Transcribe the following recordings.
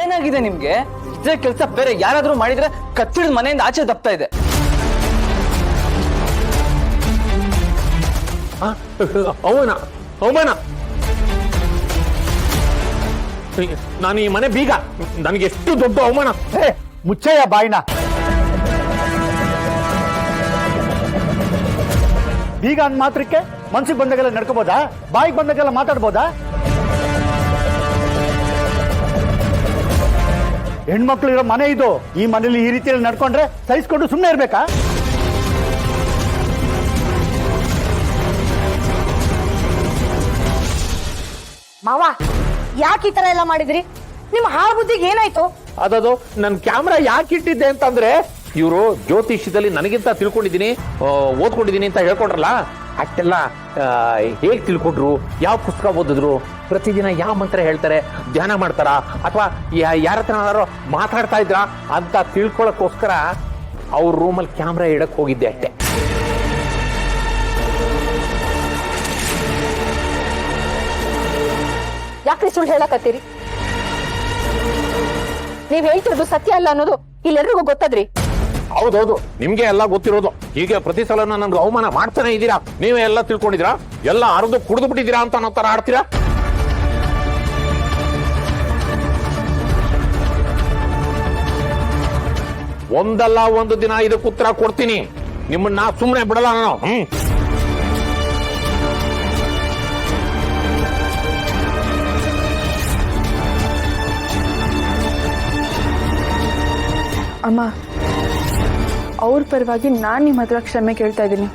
ಏನಾಗಿದೆ ನಿಮ್ಗೆ? ಇದೇ ಕೆಲಸ ಬೇರೆ ಯಾರಾದ್ರೂ ಮಾಡಿದ್ರೆ ಕತ್ತಿಡಿದ ಮನೆಯಿಂದ ಆಚೆ ತಪ್ತಾ ಇದೆ. ಅವಮಾನ. ನಾನು ಈ ಮನೆ ಬೀಗ, ನನಗೆ ಎಷ್ಟು ದೊಡ್ಡ ಅವಮಾನ. ಮುಚ್ಚಯ್ಯ ಬಾಯಿನ. ಬೀಗ ಅಂದ್ ಮಾತ್ರಕ್ಕೆ ಮನ್ಸಿಗೆ ಬಂದಾಗೆಲ್ಲ ನಡ್ಕೋಬೋದಾ? ಬಾಯಿಗೆ ಬಂದಾಗೆಲ್ಲ ಮಾತಾಡ್ಬೋದಾ? ಹೆಣ್ಮಕ್ಳು ಇರೋ ಮನೆ ಇದು. ಈ ಮನೇಲಿ ಈ ರೀತಿಯಲ್ಲಿ ನಡ್ಕೊಂಡ್ರೆ ಸಹಿಸ್ಕೊಂಡು ಸುಮ್ಮನೆ ಇರ್ಬೇಕಾ? ಮಾವ, ಯಾಕೆ ಈ ತರ ಎಲ್ಲ ಮಾಡಿದ್ರಿ? ನಿಮ್ಮ ಹಾಳು ಬುದ್ಧಿಗೆ ಏನಾಯ್ತು? ಅದದು ನನ್ ಕ್ಯಾಮ್ರಾ ಯಾಕೆ ಇಟ್ಟಿದ್ದೆ ಅಂತಂದ್ರೆ, ಇವರು ಜ್ಯೋತಿಷ್ಯದಲ್ಲಿ ನನಗಿಂತ ತಿಳ್ಕೊಂಡಿದ್ದೀನಿ, ಓದ್ಕೊಂಡಿದ್ದೀನಿ ಅಂತ ಹೇಳ್ಕೊಂಡ್ರಲ್ಲ, ಅಷ್ಟೆಲ್ಲ ಹೇಗ್ ತಿಳ್ಕೊಂಡ್ರು, ಯಾವ ಪುಸ್ತಕ ಓದಿದ್ರು, ಪ್ರತಿದಿನ ಯಾವ ಮಂತ್ರ ಹೇಳ್ತಾರೆ, ಧ್ಯಾನ ಮಾಡ್ತಾರ, ಅಥವಾ ಯಾರ ಹತ್ರ ಮಾತಾಡ್ತಾ ಇದ್ರ ಅಂತ ತಿಳ್ಕೊಳಕ್ಕೋಸ್ಕರ ಅವ್ರ ರೂಮಲ್ಲಿ ಕ್ಯಾಮ್ರಾ ಇಡಕ್ ಹೋಗಿದ್ದೆ ಅಷ್ಟೇ. ಯಾಕ್ರಿ ಸುಳ್ಳು ಹೇಳಕತ್ತೀರಿ? ನೀವ್ ಹೇಳ್ತಿರೋದು ಸತ್ಯ ಅಲ್ಲ ಅನ್ನೋದು ಇಲ್ಲೆಲ್ರಿಗೂ ಗೊತ್ತದ್ರಿ. ಹೌದೌದು, ನಿಮ್ಗೆ ಎಲ್ಲ ಗೊತ್ತಿರೋದು. ಹೀಗೆ ಪ್ರತಿ ಸಲ ನನ್ಗೆ ಅವಮಾನ ಮಾಡ್ತಾನೆ ಇದ್ದೀರಾ. ನೀವೇ ಎಲ್ಲ ತಿಳ್ಕೊಂಡಿದ್ದೀರಾ, ಎಲ್ಲ ಅರ್ದು ಕುಡಿದು ಬಿಟ್ಟಿದ್ದೀರಾ ಅಂತ ಅನ್ನೋ ತರ ಆಡ್ತೀರಾ. ಒಂದಲ್ಲ ಒಂದು ದಿನ ಇದಕ್ಕೆ ಉತ್ತರ ಕೊಡ್ತೀನಿ. ನಿಮ್ಮನ್ನ ಸುಮ್ಮನೆ ಬಿಡಲ್ಲ ನಾನು. ಅಮ್ಮ, ಅವ್ರ ಪರವಾಗಿ ನಾನು ನಿಮ್ಮ ಹತ್ರ ಕ್ಷಮೆ ಕೇಳ್ತಾ ಇದ್ದೀನಿ.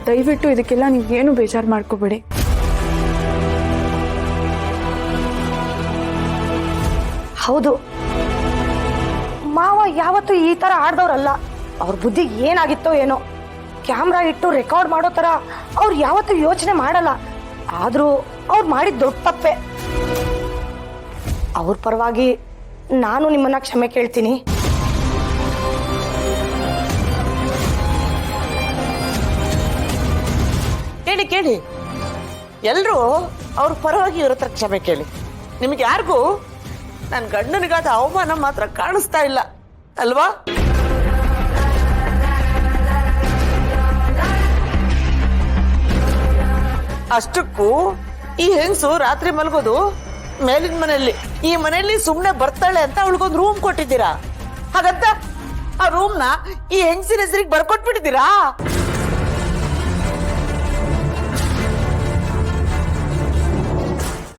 ದಯವಿಟ್ಟು ಇದಕ್ಕೆಲ್ಲ ನೀವೇನು ಬೇಜಾರು ಮಾಡ್ಕೋಬೇಡಿ. ಹೌದು, ಮಾವ ಯಾವತ್ತೂ ಈ ತರ ಆಡ್ದವ್ರಲ್ಲ. ಅವ್ರ ಬುದ್ಧಿ ಏನಾಗಿತ್ತೋ ಏನೋ. ಕ್ಯಾಮ್ರಾ ಇಟ್ಟು ರೆಕಾರ್ಡ್ ಮಾಡೋ ತರ ಅವ್ರು ಯಾವತ್ತೂ ಯೋಚನೆ ಮಾಡಲ್ಲ. ಆದ್ರೂ ಅವ್ರು ಮಾಡಿದ ದೊಡ್ಡ ತಪ್ಪೆ. ಅವ್ರ ಪರವಾಗಿ ನಾನು ನಿಮ್ಮನ್ನ ಕ್ಷಮೆ ಕೇಳ್ತೀನಿ. ಕೇಳಿ ಕೇಳಿ, ಎಲ್ರೂ ಅವ್ರ ಪರವಾಗಿ ಇವ್ರ ಹತ್ರ ಕ್ಷಮೆ ಕೇಳಿ. ನಿಮ್ಗೆ ಯಾರಿಗೂ ನನ್ನ ಗಂಡನಿಗಾದ ಅವಮಾನ ಮಾತ್ರ ಕಾಣಿಸ್ತಾ ಇಲ್ಲ ಅಲ್ವಾ? ಅಷ್ಟಕ್ಕೂ ಈ ಹೆಂಗಸು ರಾತ್ರಿ ಮಲಗೋದು ಮೇಲಿನ ಮನೆಯಲ್ಲಿ, ಈ ಮನೆಯಲ್ಲಿ ಸುಮ್ನೆ ಬರ್ತಾಳೆ ಅಂತ ಅವಳಿಗೊಂದು ರೂಮ್ ಕೊಟ್ಟಿದ್ದೀರಾ. ಹಾಗಂತ ಆ ರೂಮ್ನ ಈ ಹೆಂಗಸಿನ ಹೆಸರಿಗೆ ಬರ್ಕೊಟ್ಬಿಟ್ಟಿದ್ದೀರಾ?